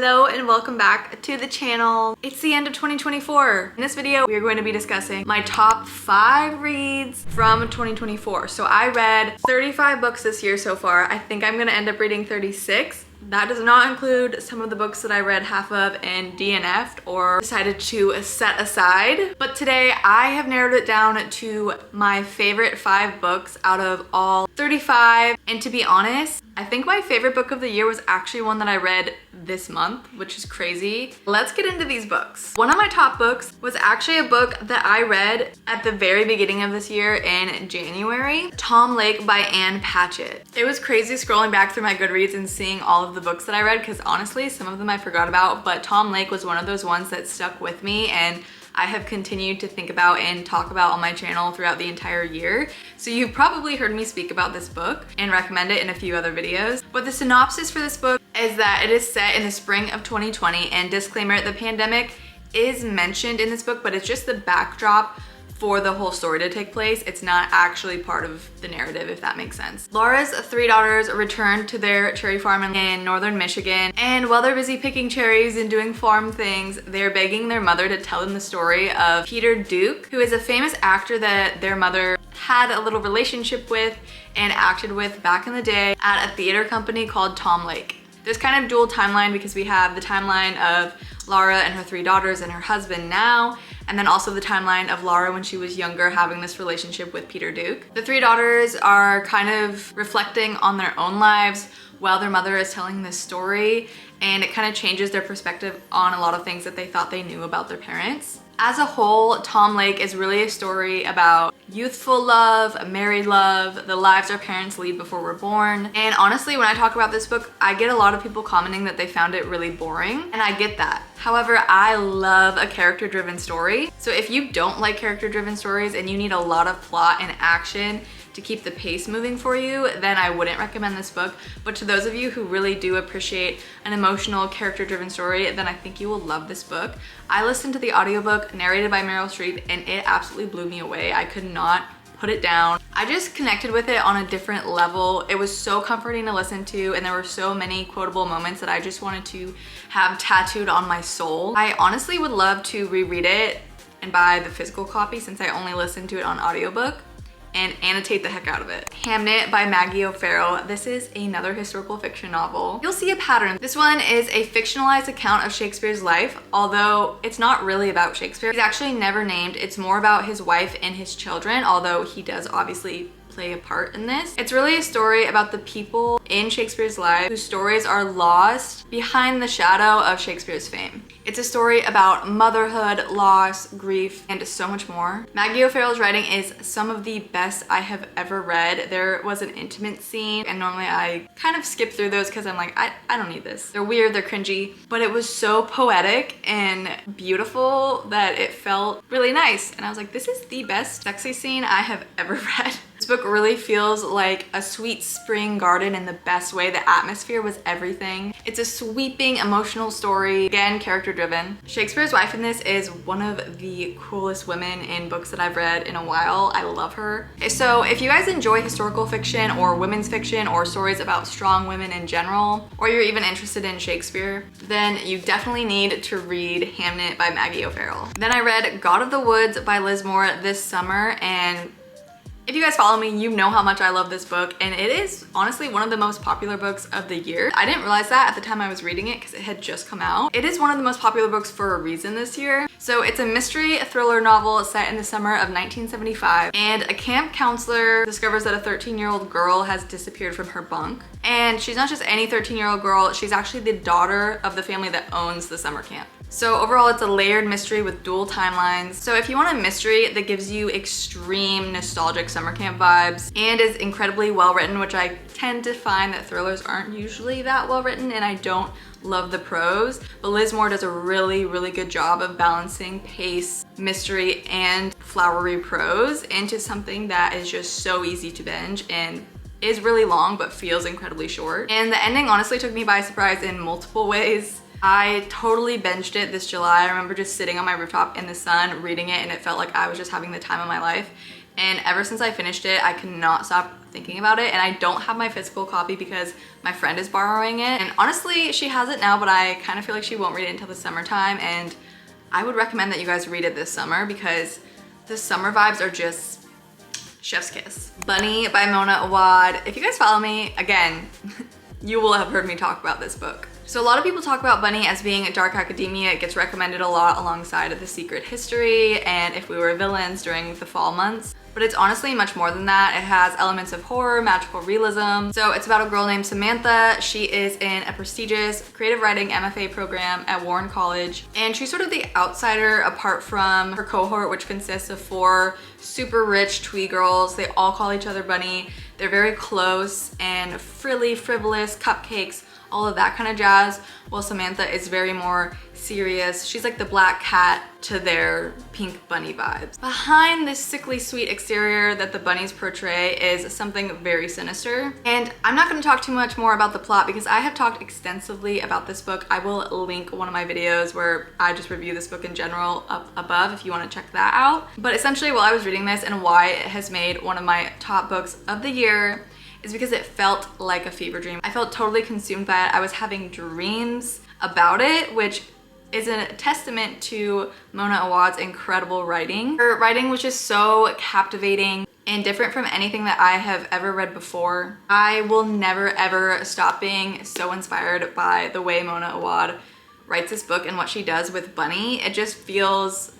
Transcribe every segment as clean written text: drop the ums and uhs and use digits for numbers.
Hello and welcome back to the channel. It's the end of 2024. In this video, we are going to be discussing my top 5 reads from 2024. So I read 35 books this year so far. I think I'm gonna end up reading 36. That does not include some of the books that I read half of and DNF'd or decided to set aside. But today I have narrowed it down to my favorite 5 books out of all 35. And to be honest, I think my favorite book of the year was actually one that I read this month, which is crazy. Let's get into these books. One of my top books was actually a book that I read at the very beginning of this year in January, Tom Lake by Ann Patchett. It was crazy scrolling back through my Goodreads and seeing all of the books that I read because honestly, some of them I forgot about, but Tom Lake was one of those ones that stuck with me and I have continued to think about and talk about on my channel throughout the entire year. So you've probably heard me speak about this book and recommend it in a few other videos. But the synopsis for this book is that it is set in the spring of 2020, and disclaimer, the pandemic is mentioned in this book, but it's just the backdrop for the whole story to take place. It's not actually part of the narrative, if that makes sense. Laura's 3 daughters return to their cherry farm in northern Michigan, and while they're busy picking cherries and doing farm things, they're begging their mother to tell them the story of Peter Duke, who is a famous actor that their mother had a little relationship with and acted with back in the day at a theater company called Tom Lake. There's kind of dual timeline because we have the timeline of Laura and her 3 daughters and her husband now, and then also the timeline of Laura when she was younger having this relationship with Peter Duke. The 3 daughters are kind of reflecting on their own lives while their mother is telling this story, and it kind of changes their perspective on a lot of things that they thought they knew about their parents. As a whole, Tom Lake is really a story about youthful love, married love, the lives our parents lead before we're born. And honestly, when I talk about this book, I get a lot of people commenting that they found it really boring, and I get that. However, I love a character-driven story. So if you don't like character-driven stories and you need a lot of plot and action to keep the pace moving for you, then I wouldn't recommend this book. But to those of you who really do appreciate an emotional, character-driven story, then I think you will love this book. I listened to the audiobook narrated by Meryl Streep and it absolutely blew me away. I could not put it down. I just connected with it on a different level. It was so comforting to listen to, and there were so many quotable moments that I just wanted to have tattooed on my soul. I honestly would love to reread it and buy the physical copy since I only listened to it on audiobook, and annotate the heck out of it. Hamnet by Maggie O Farrell. This is another historical fiction novel. You'll see a pattern. This one is a fictionalized account of Shakespeare's life, although it's not really about Shakespeare. He's actually never named. It's more about his wife and his children, although he does obviously play a part in this. It's really a story about the people in Shakespeare's life whose stories are lost behind the shadow of Shakespeare's fame. It's a story about motherhood, loss, grief, and so much more. Maggie O Farrell's writing is some of the best I have ever read. There was an intimate scene, and normally I kind of skip through those because I'm like, I don't need this. They're weird, they're cringy, but it was so poetic and beautiful that it felt really nice. And I was like, this is the best sexy scene I have ever read. This book really feels like a sweet spring garden in the best way. The atmosphere was everything. It's a sweeping emotional story, again, character-driven. Shakespeare's wife in this is one of the coolest women in books that I've read in a while. I love her. So if you guys enjoy historical fiction or women's fiction or stories about strong women in general, or you're even interested in Shakespeare, then you definitely need to read Hamnet by Maggie O Farrell. Then I read God of the Woods by Liz Moore this summer, and if you guys follow me, you know how much I love this book, and it is honestly one of the most popular books of the year. I didn't realize that at the time I was reading it because it had just come out. It is one of the most popular books for a reason this year. So it's a mystery thriller novel set in the summer of 1975, and a camp counselor discovers that a 13-year-old girl has disappeared from her bunk. And she's not just any 13-year-old girl, she's actually the daughter of the family that owns the summer camp. So overall, it's a layered mystery with dual timelines. So if you want a mystery that gives you extreme nostalgic summer camp vibes and is incredibly well written, which I tend to find that thrillers aren't usually that well written, and I don't love the prose, but Liz Moore does a really, really good job of balancing pace, mystery, and flowery prose into something that is just so easy to binge and is really long but feels incredibly short. And the ending honestly took me by surprise in multiple ways. I totally binged it this July. I remember just sitting on my rooftop in the sun reading it, and it felt like I was just having the time of my life. And ever since I finished it, I cannot stop thinking about it, and I don't have my physical copy because my friend is borrowing it. And honestly, she has it now, but I kind of feel like she won't read it until the summertime, and I would recommend that you guys read it this summer because the summer vibes are just chef's kiss. Bunny by Mona Awad. If you guys follow me, again, you will have heard me talk about this book. So a lot of people talk about Bunny as being dark academia. It gets recommended a lot alongside of The Secret History and If We Were Villains during the fall months. But it's honestly much more than that. It has elements of horror, magical realism. So it's about a girl named Samantha. She is in a prestigious creative writing MFA program at Warren College. And she's sort of the outsider apart from her cohort, which consists of 4 super rich twee girls. They all call each other Bunny. They're very close and frilly, frivolous, cupcakes, all of that kind of jazz. While Samantha is very more serious. She's like the black cat to their pink bunny vibes. Behind this sickly sweet exterior that the bunnies portray is something very sinister. And I'm not going to talk too much more about the plot because I have talked extensively about this book. I will link one of my videos where I just review this book in general up above if you want to check that out. But essentially while I was reading this and why it has made one of my top books of the year is because it felt like a fever dream. I felt totally consumed by it. I was having dreams about it, which is a testament to Mona Awad's incredible writing. Her writing was just so captivating and different from anything that I have ever read before. I will never ever stop being so inspired by the way Mona Awad writes this book and what she does with Bunny. It just feels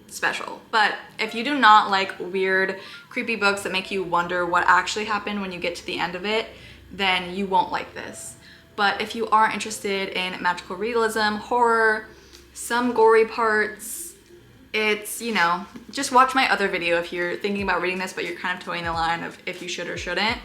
special. But if you do not like weird, creepy books that make you wonder what actually happened when you get to the end of it, then you won't like this. But if you are interested in magical realism, horror, some gory parts, it's, you know, just watch my other video if you're thinking about reading this but you're kind of towing the line of if you should or shouldn't.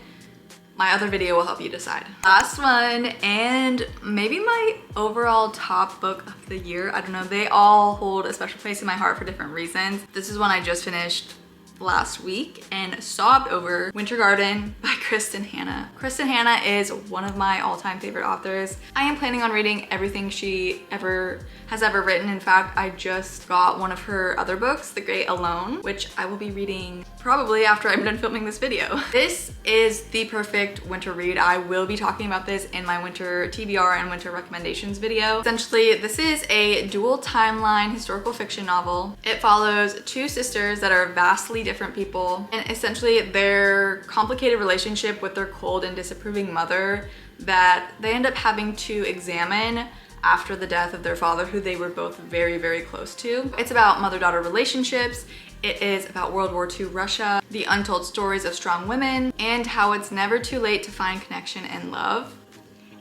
My other video will help you decide. Last one, and maybe my overall top book of the year. I don't know, they all hold a special place in my heart for different reasons. This is one I just finished last week and sobbed over, Winter Garden by Kristen Hanna. Kristen Hanna is one of my all-time favorite authors. I am planning on reading everything she has ever written. In fact, I just got one of her other books, The Great Alone, which I will be reading probably after I'm done filming this video. This is the perfect winter read. I will be talking about this in my winter TBR and winter recommendations video. Essentially, this is a dual timeline historical fiction novel. It follows 2 sisters that are vastly different people, and essentially their complicated relationship with their cold and disapproving mother that they end up having to examine after the death of their father, who they were both very, very close to. It's about mother-daughter relationships. It is about World War II Russia, the untold stories of strong women, and how it's never too late to find connection and love.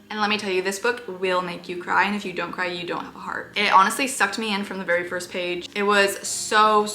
And let me tell you, this book will make you cry, and if you don't cry, you don't have a heart. It honestly sucked me in from the very first page. It was so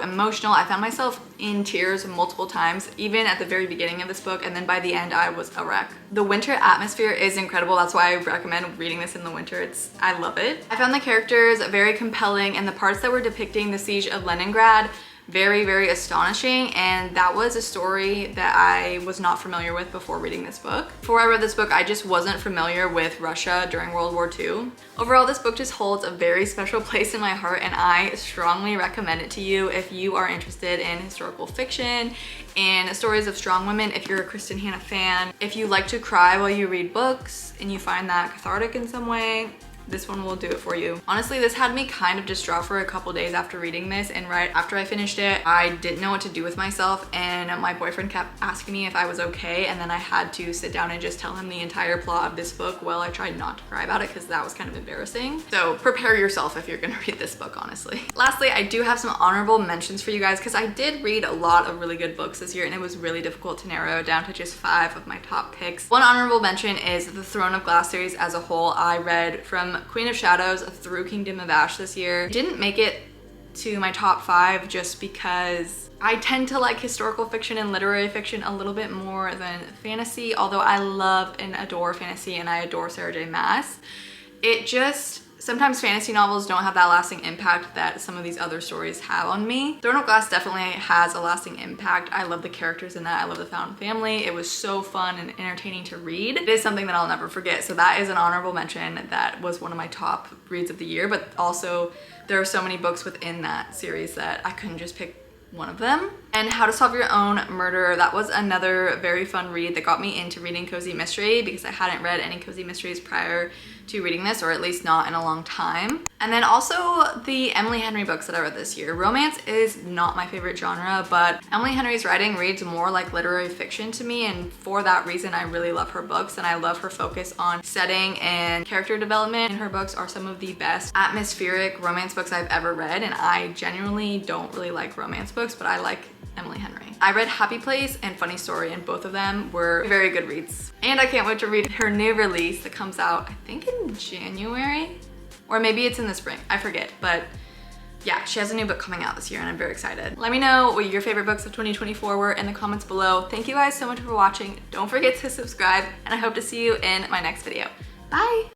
emotional. I found myself in tears multiple times, even at the very beginning of this book, and then by the end, I was a wreck. The winter atmosphere is incredible. That's why I recommend reading this in the winter. I love it. I found the characters very compelling, and the parts that were depicting the siege of Leningrad very, very astonishing, and that was a story that I was not familiar with before reading this book. Before I read this book, I just wasn't familiar with Russia during World War II. Overall, this book just holds a very special place in my heart, and I strongly recommend it to you if you are interested in historical fiction and stories of strong women, if you're a Kristen Hanna fan, if you like to cry while you read books and you find that cathartic in some way. This one will do it for you. Honestly, this had me kind of distraught for a couple days after reading this, and right after I finished it, I didn't know what to do with myself, and my boyfriend kept asking me if I was okay, and then I had to sit down and just tell him the entire plot of this book while I tried not to cry about it because that was kind of embarrassing. So prepare yourself if you're gonna read this book, honestly. Lastly, I do have some honorable mentions for you guys because I did read a lot of really good books this year, and it was really difficult to narrow down to just 5 of my top picks. One honorable mention is the Throne of Glass series as a whole. I read from Queen of Shadows through Kingdom of Ash this year. Didn't make it to my top 5 just because I tend to like historical fiction and literary fiction a little bit more than fantasy, although I love and adore fantasy and I adore Sarah J Maas. It just, sometimes fantasy novels don't have that lasting impact that some of these other stories have on me. Throne of Glass definitely has a lasting impact. I love the characters in that. I love the found family. It was so fun and entertaining to read. It is something that I'll never forget. So that is an honorable mention. That was one of my top reads of the year, but also there are so many books within that series that I couldn't just pick one of them. And How to Solve Your Own Murder, that was another very fun read that got me into reading cozy mystery because I hadn't read any cozy mysteries prior to reading this, or at least not in a long time. And then also the Emily Henry books that I read this year. Romance is not my favorite genre, but Emily Henry's writing reads more like literary fiction to me, and for that reason I really love her books, and I love her focus on setting and character development. And her books are some of the best atmospheric romance books I've ever read, and I genuinely don't really like romance books, but I like Emily Henry. I read Happy Place and Funny Story, and both of them were very good reads. And I can't wait to read her new release that comes out, I think in January, or maybe it's in the spring, I forget, but yeah, she has a new book coming out this year and I'm very excited. Let me know what your favorite books of 2024 were in the comments below. Thank you guys so much for watching. Don't forget to subscribe, and I hope to see you in my next video. Bye!